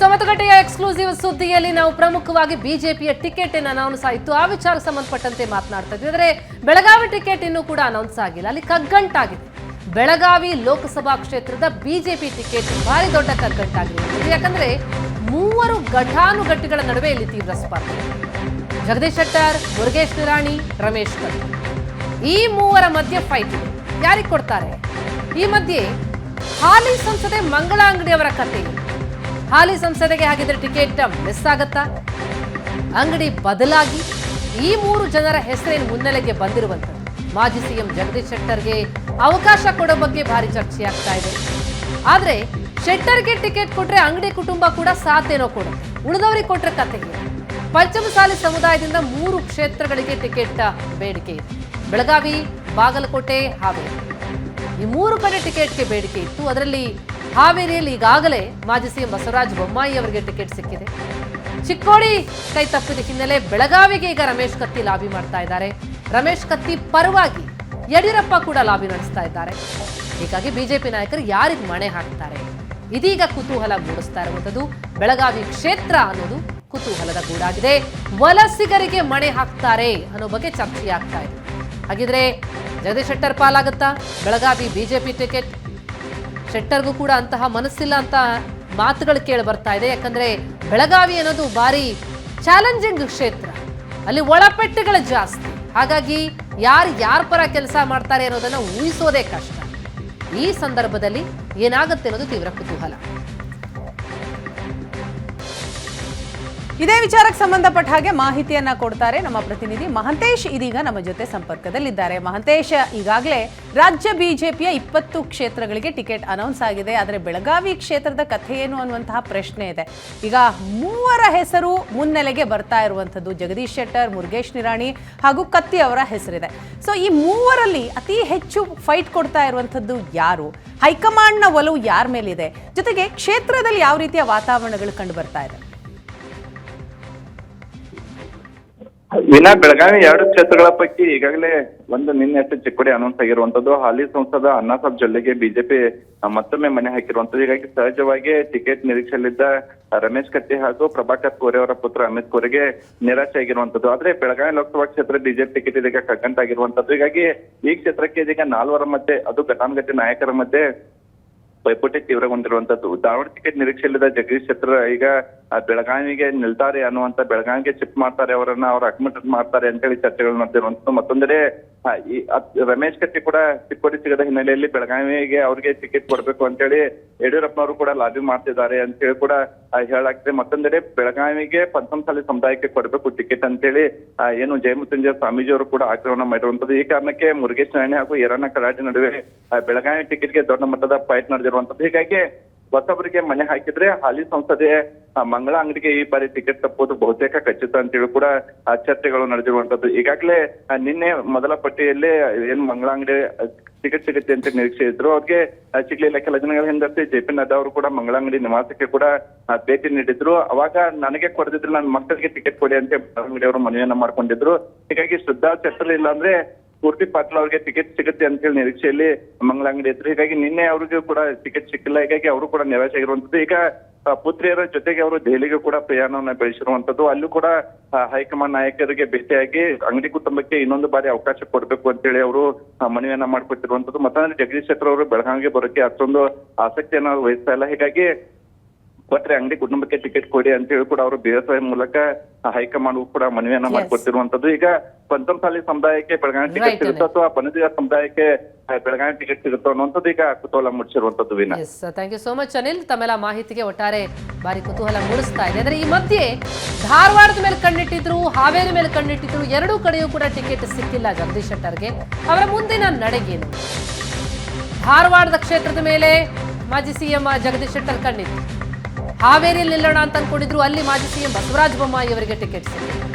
ಸಮತಗಟ್ಟೆಯ exclusive ಸುದ್ದಿಯಲ್ಲಿ ನಾವು ಪ್ರಮುಖವಾಗಿ ಬಿಜೆಪಿಯ ಟಿಕೆಟ್ ಅನೌನ್ಸ್ ಆಯಿತು. ಆ ವಿಚಾರಕ್ಕೆ ಸಂಬಂಧಪಟ್ಟಂತೆ ಮಾತನಾಡ್ತಾ ಇದ್ವಿ. ಆದರೆ ಬೆಳಗಾವಿ ಟಿಕೆಟ್ ಇನ್ನೂ ಕೂಡ ಅನೌನ್ಸ್ ಆಗಿಲ್ಲ. ಅಲ್ಲಿ ಕಗ್ಗಂಟಾಗಿದೆ. ಬೆಳಗಾವಿ ಲೋಕಸಭಾ ಕ್ಷೇತ್ರದ ಬಿಜೆಪಿ ಟಿಕೆಟ್ ಭಾರಿ ದೊಡ್ಡ ಕಗ್ಗಂಟಾಗಿರುತ್ತದೆ. ಯಾಕಂದ್ರೆ ಮೂವರು ಘಟಾನುಘಟಿಗಳ ನಡುವೆ ಇಲ್ಲಿ ತೀವ್ರ ಸ್ಪರ್ಧೆ. ಜಗದೀಶ್ ಶೆಟ್ಟರ್, ಮುರುಗೇಶ್ ನಿರಾಣಿ, ರಮೇಶ್ ಕತ್ತಿ, ಈ ಮೂವರ ಮಧ್ಯೆ ಫೈಟ್ ಇದೆ. ಯಾರಿಗೆ ಕೊಡ್ತಾರೆ? ಈ ಮಧ್ಯೆ ಹಾಲಿ ಸಂಸದೆ ಮಂಗಳಾ ಅಂಗಡಿ ಅವರ ಕತೆ. ಹಾಲಿ ಸಂಸದೆಗೆ ಹಾಗಿದ್ರೆ ಟಿಕೆಟ್ ಮಿಸ್ ಆಗತ್ತಾ? ಅಂಗಡಿ ಬದಲಾಗಿ ಈ ಮೂರು ಜನರ ಹೆಸರೇನು ಮುನ್ನೆಲೆಗೆ ಬಂದಿರುವಂಥದ್ದು. ಮಾಜಿ ಸಿಎಂ ಜಗದೀಶ್ ಶೆಟ್ಟರ್ಗೆ ಅವಕಾಶ ಕೊಡೋ ಬಗ್ಗೆ ಭಾರಿ ಚರ್ಚೆ ಆಗ್ತಾ ಇದೆ. ಆದ್ರೆ ಶೆಟ್ಟರ್ಗೆ ಟಿಕೆಟ್ ಕೊಟ್ರೆ ಅಂಗಡಿ ಕುಟುಂಬ ಕೂಡ ಸಾಥೇನೋ ಕೊಡುತ್ತೆ. ಉಳಿದವರಿಗೆ ಕೊಟ್ರೆ ಕತೆಗೆ. ಪಂಚಮಸಾಲಿ ಸಮುದಾಯದಿಂದ 3 ಕ್ಷೇತ್ರಗಳಿಗೆ ಟಿಕೆಟ್ ಬೇಡಿಕೆ ಇದೆ. ಬೆಳಗಾವಿ, ಬಾಗಲಕೋಟೆ, ಹಾವೇರಿ, ಈ 3 ಕಡೆ ಟಿಕೆಟ್ಗೆ ಬೇಡಿಕೆ ಇತ್ತು. ಅದರಲ್ಲಿ ಹಾವೇರಿಯಲ್ಲಿ ಈಗಾಗಲೇ ಮಾಜಿ ಸಿಎಂ ಬಸವರಾಜ ಬೊಮ್ಮಾಯಿ ಅವರಿಗೆ ಟಿಕೆಟ್ ಸಿಕ್ಕಿದೆ. ಚಿಕ್ಕೋಡಿ ಕೈ ತಪ್ಪಿದ ಹಿನ್ನೆಲೆ ಬೆಳಗಾವಿಗೆ ಈಗ ರಮೇಶ್ ಕತ್ತಿ ಲಾಬಿ ಮಾಡ್ತಾ ಇದ್ದಾರೆ. ರಮೇಶ್ ಕತ್ತಿ ಪರವಾಗಿ ಯಡಿಯೂರಪ್ಪ ಕೂಡ ಲಾಬಿ ನಡೆಸ್ತಾ ಇದ್ದಾರೆ. ಹೀಗಾಗಿ ಬಿಜೆಪಿ ನಾಯಕರು ಯಾರಿಗೆ ಮಣೆ ಹಾಕ್ತಾರೆ, ಇದೀಗ ಕುತೂಹಲ ಮೂಡಿಸ್ತಾ ಇರುವಂಥದ್ದು. ಬೆಳಗಾವಿ ಕ್ಷೇತ್ರ ಅನ್ನೋದು ಕುತೂಹಲದ ಗೂಡಾಗಿದೆ. ವಲಸಿಗರಿಗೆ ಮಣೆ ಹಾಕ್ತಾರೆ ಅನ್ನೋ ಬಗ್ಗೆ ಚರ್ಚೆ ಆಗ್ತಾ ಇದೆ. ಹಾಗಿದ್ರೆ ಜಗದೀಶ್ ಶೆಟ್ಟರ್ ಪಾಲಾಗುತ್ತಾ ಬೆಳಗಾವಿ ಬಿಜೆಪಿ ಟಿಕೆಟ್? ಶೆಟ್ಟರ್ಗೂ ಕೂಡ ಅಂತಹ ಮನಸ್ಸಿಲ್ಲ ಅಂತ ಮಾತುಗಳು ಕೇಳಿ ಬರ್ತಾ ಇದೆ. ಯಾಕಂದ್ರೆ ಬೆಳಗಾವಿ ಅನ್ನೋದು ಭಾರಿ ಚಾಲೆಂಜಿಂಗ್ ಕ್ಷೇತ್ರ. ಅಲ್ಲಿ ಒಳಪೆಟ್ಟುಗಳು ಜಾಸ್ತಿ. ಹಾಗಾಗಿ ಯಾರ ಪರ ಕೆಲಸ ಮಾಡ್ತಾರೆ ಅನ್ನೋದನ್ನ ಊಹಿಸೋದೇ ಕಷ್ಟ. ಈ ಸಂದರ್ಭದಲ್ಲಿ ಏನಾಗುತ್ತೆ ಅನ್ನೋದು ತೀವ್ರ ಕುತೂಹಲ. ಇದೇ ವಿಚಾರಕ್ಕೆ ಸಂಬಂಧಪಟ್ಟ ಹಾಗೆ ಮಾಹಿತಿಯನ್ನ ಕೊಡ್ತಾರೆ ನಮ್ಮ ಪ್ರತಿನಿಧಿ ಮಹಂತೇಶ್. ಇದೀಗ ನಮ್ಮ ಜೊತೆ ಸಂಪರ್ಕದಲ್ಲಿದ್ದಾರೆ. ಮಹಂತೇಶ್, ಈಗಾಗಲೇ ರಾಜ್ಯ ಬಿಜೆಪಿಯ 20 ಕ್ಷೇತ್ರಗಳಿಗೆ ಟಿಕೆಟ್ ಅನೌನ್ಸ್ ಆಗಿದೆ. ಆದರೆ ಬೆಳಗಾವಿ ಕ್ಷೇತ್ರದ ಕಥೆ ಏನು ಅನ್ನುವಂತಹ ಪ್ರಶ್ನೆ ಇದೆ. ಈಗ 3 ಹೆಸರು ಮುನ್ನೆಲೆಗೆ ಬರ್ತಾ ಇರುವಂಥದ್ದು. ಜಗದೀಶ್ ಶೆಟ್ಟರ್, ಮುರುಗೇಶ್ ನಿರಾಣಿ ಹಾಗೂ ಕತ್ತಿ ಅವರ ಹೆಸರಿದೆ. ಸೊ ಈ 3ರಲ್ಲಿ ಅತಿ ಹೆಚ್ಚು ಫೈಟ್ ಕೊಡ್ತಾ ಇರುವಂಥದ್ದು ಯಾರು? ಹೈಕಮಾಂಡ್ನ ಒಲವು ಯಾರ ಮೇಲಿದೆ? ಜೊತೆಗೆ ಕ್ಷೇತ್ರದಲ್ಲಿ ಯಾವ ರೀತಿಯ ವಾತಾವರಣಗಳು ಕಂಡು ಬರ್ತಾ ಇದೆ? ವಿನಾ ಬೆಳಗಾವಿ 2 ಕ್ಷೇತ್ರಗಳ ಪೈಕಿ ಈಗಾಗಲೇ ಒಂದು ನಿನ್ನೆ ಚಿಕ್ಕೋಡಿ ಅನೌನ್ಸ್ ಆಗಿರುವಂತದ್ದು. ಹಾಲಿ ಸಂಸದ ಅಣ್ಣಾಸಾಬ್ ಜೊಲ್ಲೆಗೆ ಬಿಜೆಪಿ ಮತ್ತೊಮ್ಮೆ ಮನೆ ಹಾಕಿರುವಂತದ್ದು. ಹೀಗಾಗಿ ಸಹಜವಾಗಿ ಟಿಕೆಟ್ ನಿರೀಕ್ಷೆಯಲ್ಲಿದ್ದ ರಮೇಶ್ ಕತ್ತಿ ಹಾಗೂ ಪ್ರಭಾಕರ್ ಕೋರೆ ಅವರ ಪುತ್ರ ಅಮಿತ್ ಕೋರೆಗೆ ನಿರಾಶೆ ಆಗಿರುವಂತದ್ದು. ಆದ್ರೆ ಬೆಳಗಾವಿ ಲೋಕಸಭಾ ಕ್ಷೇತ್ರ ಬಿಜೆಪಿ ಟಿಕೆಟ್ ಇದೀಗ ಕಗ್ಗಂಟಾಗಿರುವಂತದ್ದು. ಹೀಗಾಗಿ ಈ ಕ್ಷೇತ್ರಕ್ಕೆ ಇದೀಗ 4 ಮಧ್ಯೆ, ಅದು ಘಟಾನುಘಟಿ ನಾಯಕರ ಮಧ್ಯೆ ಪೈಪೋಟಿ ತೀವ್ರಗೊಂಡಿರುವಂತದ್ದು. ಧಾರವಾಡ ಟಿಕೆಟ್ ನಿರೀಕ್ಷೆಯಲ್ಲಿದ್ದ ಜಗದೀಶ್ ಶೆಟ್ಟರ್ ಈಗ ಬೆಳಗಾವಿಗೆ ನಿಲ್ತಾರೆ ಅನ್ನುವಂತ, ಬೆಳಗಾವಿಗೆ ಶಿಫ್ಟ್ ಮಾಡ್ತಾರೆ, ಅವ್ರ ಅಕ್ಮಿಟ್ ಮಾಡ್ತಾರೆ ಅಂತ ಹೇಳಿ ಚರ್ಚೆಗಳು ನಡೆದಿರುವಂತದ್ದು. ಮತ್ತೊಂದೆಡೆ ರಮೇಶ್ ಕತ್ತಿ ಕೂಡ ಚಿಕ್ಕೋಡಿ ಸಿಗದ ಹಿನ್ನೆಲೆಯಲ್ಲಿ ಬೆಳಗಾವಿಗೆ ಅವ್ರಿಗೆ ಟಿಕೆಟ್ ಕೊಡ್ಬೇಕು ಅಂತ ಹೇಳಿ ಯಡಿಯೂರಪ್ಪನವರು ಕೂಡ ಲಾಬಿ ಮಾಡ್ತಿದ್ದಾರೆ ಅಂತ ಹೇಳಿ ಕೂಡ ಹೇಳಾಗ್ತದೆ. ಮತ್ತೊಂದೆಡೆ ಬೆಳಗಾವಿಗೆ ಪಂಚಮಸಾಲಿ ಸಮುದಾಯಕ್ಕೆ ಕೊಡಬೇಕು ಟಿಕೆಟ್ ಅಂತ ಹೇಳಿ ಏನು ಜಯಮೃತ್ಯುಂಜಯ ಸ್ವಾಮೀಜಿ ಅವರು ಕೂಡ ಆಗ್ರಹವನ್ನ ಮಾಡಿರುವಂತದ್ದು. ಈ ಕಾರಣಕ್ಕೆ ಮುರುಗೇಶ್ ನಿರಾಣಿ ಹಾಗೂ ಈರಣ್ಣ ಕಡಾಡಿ ನಡುವೆ ಬೆಳಗಾವಿ ಟಿಕೆಟ್ಗೆ ದೊಡ್ಡ ಮಟ್ಟದ ಫೈಟ್ ನಡೆದಿರುವಂತದ್ದು. ಹೀಗಾಗಿ ಹೊಸಬರಿಗೆ ಮನೆ ಹಾಕಿದ್ರೆ ಹಾಲಿ ಸಂಸದೆ ಮಂಗಳಾ ಅಂಗಡಿಗೆ ಈ ಬಾರಿ ಟಿಕೆಟ್ ತಪ್ಪೋದು ಬಹುತೇಕ ಖಚಿತ ಅಂತೇಳಿ ಕೂಡ ಚರ್ಚೆಗಳು ನಡೆದಿರುವಂತದ್ದು. ಈಗಾಗಲೇ ನಿನ್ನೆ ಮೊದಲ ಪಟ್ಟಿಯಲ್ಲಿ ಏನ್ ಮಂಗಳಾ ಅಂಗಡಿ ಟಿಕೆಟ್ ಸಿಗುತ್ತೆ ಅಂತ ನಿರೀಕ್ಷೆ ಇದ್ರು, ಅವ್ರಿಗೆ ಸಿಗ್ಲಿಲ್ಲ. ಕೆಲ ದಿನಗಳ ಹಿಂದಷ್ಟೇ ಜೆ.ಪಿ. ನಡ್ಡಾ ಅವರು ಕೂಡ ಮಂಗಳಾ ಅಂಗಡಿ ನಿವಾಸಕ್ಕೆ ಕೂಡ ಭೇಟಿ ನೀಡಿದ್ರು. ಅವಾಗ ನನಗೆ ಕೊಡದಿದ್ರು ನನ್ನ ಮಕ್ಕಳಿಗೆ ಟಿಕೆಟ್ ಕೊಡಿ ಅಂತ ಅಂಗಡಿ ಅವರು ಮನವಿಯನ್ನ ಮಾಡ್ಕೊಂಡಿದ್ರು. ಹೀಗಾಗಿ ಶ್ರದ್ಧಾ ಶೆಟ್ಟರ್ ಇಲ್ಲ ಅಂದ್ರೆ ಪೂರ್ತಿ ಪಾಟೀಲ್ ಅವ್ರಿಗೆ ಟಿಕೆಟ್ ಸಿಗುತ್ತೆ ಅಂತ ಹೇಳಿ ನಿರೀಕ್ಷೆಯಲ್ಲಿ ಮಂಗಳಾ ಅಂಗಡಿ ಇದ್ರು. ಹೀಗಾಗಿ ನಿನ್ನೆ ಅವ್ರಿಗೂ ಕೂಡ ಟಿಕೆಟ್ ಸಿಕ್ಕಿಲ್ಲ. ಹೀಗಾಗಿ ಅವರು ಕೂಡ ನಿರಾಶೆ ಆಗಿರುವಂತದ್ದು. ಈಗ ಪುತ್ರಿಯರ ಜೊತೆಗೆ ಅವರು ದೆಹಲಿಗೆ ಕೂಡ ಪ್ರಯಾಣವನ್ನ ಬೆಳೆಸಿರುವಂತದ್ದು. ಅಲ್ಲೂ ಕೂಡ ಹೈಕಮಾಂಡ್ ನಾಯಕರಿಗೆ ಭೇಟಿಯಾಗಿ ಅಂಗಡಿ ಕುಟುಂಬಕ್ಕೆ ಇನ್ನೊಂದು ಬಾರಿ ಅವಕಾಶ ಕೊಡ್ಬೇಕು ಅಂತ ಹೇಳಿ ಅವರು ಮನವಿಯನ್ನ ಮಾಡ್ಕೊತಿರುವಂತದ್ದು. ಮತ್ತಂದ್ರೆ ಜಗದೀಶ್ ಶೆಟ್ಟರ್ ಅವರು ಬೆಳಗಾವಿಗೆ ಬರೋಕೆ ಅಷ್ಟೊಂದು ಆಸಕ್ತಿಯನ್ನ ವಹಿಸ್ತಾ ಇಲ್ಲ. ಹೀಗಾಗಿ ಕೊಟ್ರೆ ಅಂಗಡಿ ಕುಟುಂಬಕ್ಕೆ ಟಿಕೆಟ್ ಕೊಡಿ ಅಂತ ಹೇಳಿ ಕೂಡ ಅವರು BSY ಮೂಲಕ ಹೈಕಮಾಂಡ್ ಕೂಡ ಮನವಿಯನ್ನ ಮಾಡ್ಕೊತಿರುವಂತದ್ದು. ಈಗ ಪಂಚಮಸಾಲಿ ಸಮುದಾಯಕ್ಕೆ ಬೆಳಗಾವಿ ಟಿಕೆಟ್ ಸಿಗುತ್ತೋ ಅಥವಾ ಬನದಿಗ ಸಮುದಾಯಕ್ಕೆ ಬೆಳಗಾವಿ ಟಿಕೆಟ್ ಸಿಗುತ್ತೋ ಅನ್ನುವಂಥದ್ದು ಈಗ ಕುತೂಹಲ ಮೂಡಿಸಿರುವಂತದ್ದು. ವಿನಾ, thank you so much Anil. ತಮ್ಮೆಲ್ಲ ಮಾಹಿತಿಗೆ ಒಟ್ಟಾರೆ ಬಾರಿ ಕುತೂಹಲ ಮೂಡಿಸ್ತಾ ಇದೆ. ಅಂದ್ರೆ ಈ ಮಧ್ಯೆ ಧಾರವಾಡದ ಮೇಲೆ ಕಣ್ಣಿಟ್ಟಿದ್ರು, ಹಾವೇರಿ ಮೇಲೆ ಕಣ್ಣಿಟ್ಟಿದ್ರು. 2 ಕಡೆಯೂ ಕೂಡ ಟಿಕೆಟ್ ಸಿಕ್ಕಿಲ್ಲ ಜಗದೀಶ್ ಶೆಟ್ಟರ್ಗೆ. ಅವರ ಮುಂದಿನ ನಡೆಗೇನು? ಧಾರವಾಡದ ಕ್ಷೇತ್ರದ ಮೇಲೆ ಮಾಜಿ ಸಿಎಂ ಜಗದೀಶ್ ಶೆಟ್ಟರ್ ಕಣ್ಣಿತ್ತು. ಹಾವೇರಿಯಲ್ಲಿ ನಿಲ್ಲೋಣ ಅಂತ ಅನ್ಕೊಂಡಿದ್ರು. ಅಲ್ಲಿ ಮಾಜಿ ಸಿಎಂ ಬಸವರಾಜ ಬೊಮ್ಮಾಯಿ ಅವರಿಗೆ ಟಿಕೆಟ್ ಸಿಕ್ಕಿದೆ.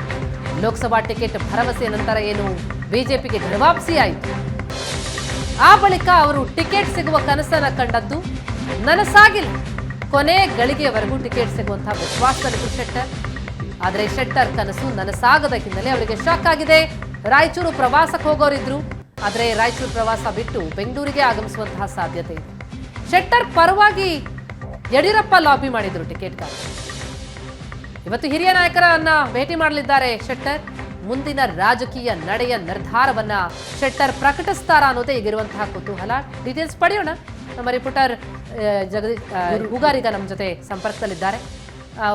ಲೋಕಸಭಾ ಟಿಕೆಟ್ ಭರವಸೆ ನಂತರ ಏನು ಬಿಜೆಪಿಗೆ ಗಡವಾಪ್ಸಿ ಆಯಿತು. ಆ ಬಳಿಕ ಅವರು ಟಿಕೆಟ್ ಸಿಗುವ ಕನಸನ್ನ ಕಂಡದ್ದು ನನಸಾಗಿಲ್ಲ. ಕೊನೆ ಗಳಿಗೆಯವರೆಗೂ ಟಿಕೆಟ್ ಸಿಗುವಂತಹ ವಿಶ್ವಾಸದಲ್ಲಿತ್ತು ಶೆಟ್ಟರ್. ಆದರೆ ಶೆಟ್ಟರ್ ಕನಸು ನನಸಾಗದ ಹಿನ್ನೆಲೆ ಅವರಿಗೆ ಶಾಕ್ ಆಗಿದೆ. ರಾಯಚೂರು ಪ್ರವಾಸಕ್ಕೆ ಹೋಗೋರಿದ್ರು. ಆದರೆ ರಾಯಚೂರು ಪ್ರವಾಸ ಬಿಟ್ಟು ಬೆಂಗಳೂರಿಗೆ ಆಗಮಿಸುವಂತಹ ಸಾಧ್ಯತೆ ಇದೆ. ಶೆಟ್ಟರ್ ಪರವಾಗಿ ಯಡಿಯೂರಪ್ಪ ಲಾಬಿ ಮಾಡಿದ್ರು ಟಿಕೆಟ್ಗಾಗಿ. ಇವತ್ತು ಹಿರಿಯ ನಾಯಕರನ್ನ ಭೇಟಿ ಮಾಡಲಿದ್ದಾರೆ ಶೆಟ್ಟರ್. ಮುಂದಿನ ರಾಜಕೀಯ ನಡೆಯ ನಿರ್ಧಾರವನ್ನ ಶೆಟ್ಟರ್ ಪ್ರಕಟಿಸ್ತಾರಾ ಅನ್ನೋದೇ ಈಗಿರುವಂತಹ ಕುತೂಹಲ. ಡೀಟೇಲ್ಸ್ ಪಡೆಯೋಣ. ನಮ್ಮ ರಿಪೋರ್ಟರ್ ಹುಗಾರ್ ಈಗ ನಮ್ಮ ಜೊತೆ ಸಂಪರ್ಕದಲ್ಲಿದ್ದಾರೆ.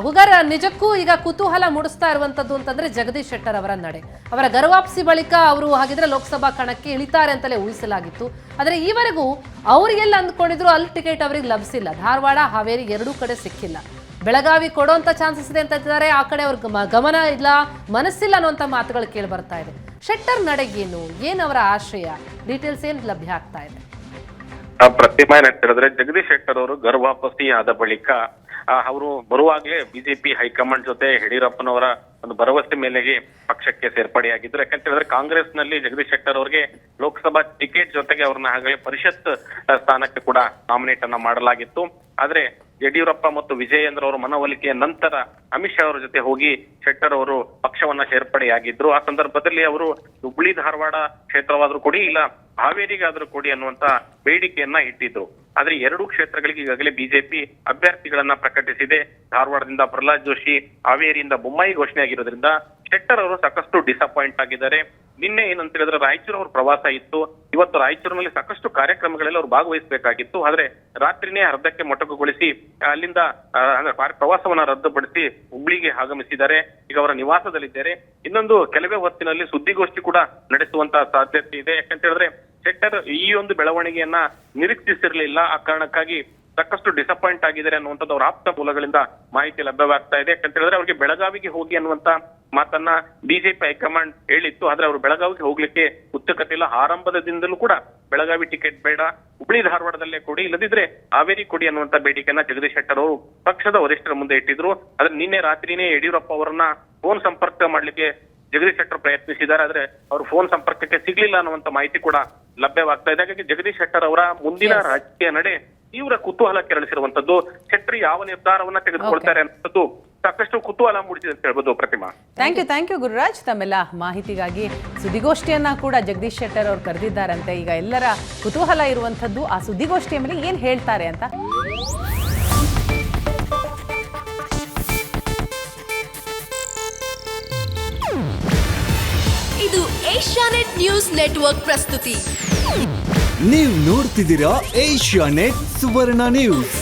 ಹುಗಾರ್, ನಿಜಕ್ಕೂ ಈಗ ಕುತೂಹಲ ಮೂಡಿಸ್ತಾ ಇರುವಂತದ್ದು ಅಂತಂದ್ರೆ ಜಗದೀಶ್ ಶೆಟ್ಟರ್ ಅವರ ನಡೆ. ಅವರ ಗರ್ವಾಪ್ಸಿ ಬಳಿಕ ಅವರು ಹಾಗಿದ್ರೆ ಲೋಕಸಭಾ ಕಣಕ್ಕೆ ಇಳಿತಾರೆ ಅಂತಲೇ ಊಹಿಸಲಾಗಿತ್ತು. ಆದರೆ ಈವರೆಗೂ ಅವ್ರು ಎಲ್ಲಿ ಅಂದ್ಕೊಂಡಿದ್ರು ಅಲ್ಲಿ ಟಿಕೆಟ್ ಅವರಿಗೆ ಲಭಿಸಿಲ್ಲ. ಧಾರವಾಡ, ಹಾವೇರಿ ಎರಡೂ ಕಡೆ ಸಿಕ್ಕಿಲ್ಲ. ಬೆಳಗಾವಿ ಕೊಡೋಂಥ ಚಾನ್ಸಸ್ ಇದೆ ಅಂತ ಇದ್ದಾರೆ. ಆ ಕಡೆ ಅವ್ರ ಗಮನ ಇಲ್ಲ, ಮನಸ್ಸಿಲ್ಲ ಅನ್ನುವಂಥ ಮಾತುಗಳು ಕೇಳಿ ಬರ್ತಾ ಇದೆ. ಶೆಟ್ಟರ್ ನಡೆಗೇನು, ಏನು ಅವರ ಆಶಯ, ಡೀಟೇಲ್ಸ್ ಏನು ಲಭ್ಯ ಆಗ್ತಾ ಇದೆ? ಪ್ರತಿಮಾ ಅಂತ ಹೇಳಿದ್ರೆ ಜಗದೀಶ್ ಶೆಟ್ಟರ್ ಅವರು ಗರ್ವಾಪಸಿ ಆದ ಬಳಿಕ ಅವರು ಬರುವಾಗಲೇ ಬಿಜೆಪಿ ಹೈಕಮಾಂಡ್ ಜೊತೆ ಯಡಿಯೂರಪ್ಪನವರ ಒಂದು ಭರವಸೆ ಮೇಲೆಗೆ ಪಕ್ಷಕ್ಕೆ ಸೇರ್ಪಡೆಯಾಗಿದ್ರು. ಯಾಕಂತ ಹೇಳಿದ್ರೆ ಕಾಂಗ್ರೆಸ್ ನಲ್ಲಿ ಜಗದೀಶ್ ಶೆಟ್ಟರ್ ಅವರಿಗೆ ಲೋಕಸಭಾ ಟಿಕೆಟ್ ಜೊತೆಗೆ ಅವ್ರನ್ನ ಹಾಗೆ ಪರಿಷತ್ ಸ್ಥಾನಕ್ಕೆ ಕೂಡ ನಾಮಿನೇಟ್ ಅನ್ನ ಮಾಡಲಾಗಿತ್ತು. ಆದ್ರೆ ಯಡಿಯೂರಪ್ಪ ಮತ್ತು ವಿಜಯೇಂದ್ರ ಅವರ ಮನವೊಲಿಕೆಯ ನಂತರ ಅಮಿತ್ ಶಾ ಅವರ ಜೊತೆ ಹೋಗಿ ಶೆಟ್ಟರ್ ಅವರು ಪಕ್ಷವನ್ನ ಸೇರ್ಪಡೆಯಾಗಿದ್ರು. ಆ ಸಂದರ್ಭದಲ್ಲಿ ಅವರು ಹುಬ್ಳಿ ಧಾರವಾಡ ಕ್ಷೇತ್ರವಾದ್ರೂ ಕೊಡಿ, ಇಲ್ಲ ಹಾವೇರಿಗಾದ್ರೂ ಕೊಡಿ ಅನ್ನುವಂತ ಬೇಡಿಕೆಯನ್ನ ಇಟ್ಟಿದ್ರು. ಆದ್ರೆ ಎರಡೂ ಕ್ಷೇತ್ರಗಳಿಗೆ ಈಗಾಗಲೇ ಬಿಜೆಪಿ ಅಭ್ಯರ್ಥಿಗಳನ್ನ ಪ್ರಕಟಿಸಿದೆ. ಧಾರವಾಡದಿಂದ ಪ್ರಹ್ಲಾದ್ ಜೋಶಿ, ಹಾವೇರಿಯಿಂದ ಬೊಮ್ಮಾಯಿ ಘೋಷಣೆ ಆಗಿರೋದ್ರಿಂದ ಶೆಟ್ಟರ್ ಅವರು ಸಾಕಷ್ಟು ಡಿಸಪಾಯಿಂಟ್ ಆಗಿದ್ದಾರೆ. ನಿನ್ನೆ ಏನಂತ ಹೇಳಿದ್ರೆ ರಾಯಚೂರು ಅವ್ರ ಪ್ರವಾಸ ಇತ್ತು. ಇವತ್ತು ರಾಯಚೂರಿನಲ್ಲಿ ಸಾಕಷ್ಟು ಕಾರ್ಯಕ್ರಮಗಳಲ್ಲಿ ಅವ್ರು ಭಾಗವಹಿಸಬೇಕಾಗಿತ್ತು. ಆದ್ರೆ ರಾತ್ರಿನೇ ಅರ್ಧಕ್ಕೆ ಮೊಟಕುಗೊಳಿಸಿ ಅಲ್ಲಿಂದ ಪ್ರವಾಸವನ್ನ ರದ್ದುಪಡಿಸಿ ಹುಬ್ಳಿಗೆ ಆಗಮಿಸಿದ್ದಾರೆ. ಈಗ ಅವರ ನಿವಾಸದಲ್ಲಿದ್ದಾರೆ. ಇನ್ನೊಂದು ಕೆಲವೇ ಹೊತ್ತಿನಲ್ಲಿ ಸುದ್ದಿಗೋಷ್ಠಿ ಕೂಡ ನಡೆಸುವಂತ ಸಾಧ್ಯತೆ ಇದೆ. ಯಾಕಂತ ಹೇಳಿದ್ರೆ ಶೆಟ್ಟರ್ ಈ ಒಂದು ಬೆಳವಣಿಗೆಯನ್ನ ನಿರೀಕ್ಷಿಸಿರ್ಲಿಲ್ಲ. ಆ ಕಾರಣಕ್ಕಾಗಿ ಸಾಕಷ್ಟು ಡಿಸಪಾಯಿಂಟ್ ಆಗಿದ್ದಾರೆ ಅನ್ನುವಂಥದ್ದು ಅವರ ಆಪ್ತ ಮೂಲಗಳಿಂದ ಮಾಹಿತಿ ಲಭ್ಯವಾಗ್ತಾ ಇದೆ. ಯಾಕಂತ ಹೇಳಿದ್ರೆ ಅವ್ರಿಗೆ ಬೆಳಗಾವಿಗೆ ಹೋಗಿ ಅನ್ನುವಂತ ಮಾತನ್ನ ಬಿಜೆಪಿ ಹೈಕಮಾಂಡ್ ಹೇಳಿತ್ತು. ಆದ್ರೆ ಅವರು ಬೆಳಗಾವಿಗೆ ಹೋಗ್ಲಿಕ್ಕೆ ಉತ್ಸುಕತೆ ಇಲ್ಲ. ಆರಂಭದಿಂದಲೂ ಕೂಡ ಬೆಳಗಾವಿ ಟಿಕೆಟ್ ಬೇಡ, ಹುಬ್ಳಿ ಧಾರವಾಡದಲ್ಲೇ ಕೊಡಿ, ಇಲ್ಲದಿದ್ರೆ ಹಾವೇರಿ ಕೊಡಿ ಅನ್ನುವಂತ ಬೇಡಿಕೆಯನ್ನ ಜಗದೀಶ್ ಶೆಟ್ಟರ್ ಅವರು ಪಕ್ಷದ ವರಿಷ್ಠರ ಮುಂದೆ ಇಟ್ಟಿದ್ರು. ಆದ್ರೆ ನಿನ್ನೆ ರಾತ್ರಿನೇ ಯಡಿಯೂರಪ್ಪ ಅವರನ್ನ ಫೋನ್ ಸಂಪರ್ಕ ಮಾಡ್ಲಿಕ್ಕೆ ಜಗದೀಶ್ ಶೆಟ್ಟರ್ ಪ್ರಯತ್ನಿಸಿದ್ದಾರೆ. ಆದ್ರೆ ಅವರು ಫೋನ್ ಸಂಪರ್ಕಕ್ಕೆ ಸಿಗ್ಲಿಲ್ಲ ಅನ್ನುವಂತ ಮಾಹಿತಿ ಕೂಡ ಲಭ್ಯವಾಗ್ತಾ ಇದೆ. ಹಾಗಾಗಿ ಜಗದೀಶ್ ಶೆಟ್ಟರ್ ಅವರ ಮುಂದಿನ ರಾಜಕೀಯ ನಡೆ ತೀವ್ರ ಕುತೂಹಲ ಕೆರಳಿಸಿರುವಂತದ್ದು. ಶೆಟ್ಟರ್ ಯಾವ ನಿರ್ಧಾರವನ್ನ ತೆಗೆದುಕೊಳ್ತಾರೆ ಅನ್ನೋದು ಸಾಕಷ್ಟು ಕುತೂಹಲ ಮೂಡಿಸಿದೆ ಅಂತ ಹೇಳ್ಬೋದು. ಪ್ರತಿಮಾ, ಥ್ಯಾಂಕ್ ಯು ಗುರುರಾಜ್. ತಮ್ಮೆಲ್ಲ ಮಾಹಿತಿಗಾಗಿ ಸುದ್ದಿಗೋಷ್ಠಿಯನ್ನ ಕೂಡ ಜಗದೀಶ್ ಶೆಟ್ಟರ್ ಅವರು ಕರೆದಿದ್ದಾರಂತೆ. ಈಗ ಎಲ್ಲರ ಕುತೂಹಲ ಇರುವಂತದ್ದು ಆ ಸುದ್ದಿಗೋಷ್ಠಿಯ ಮೇಲೆ ಏನ್ ಹೇಳ್ತಾರೆ ಅಂತ. ಇದು ಏಷ್ಯಾನೆಟ್ ನ್ಯೂಸ್ ನೆಟ್ವರ್ಕ್ ಪ್ರಸ್ತುತಿ. ನೀವು ನೋಡ್ತಿದ್ದೀರಾ ಏಷ್ಯಾನೆಟ್ ಸುವರ್ಣ ನ್ಯೂಸ್.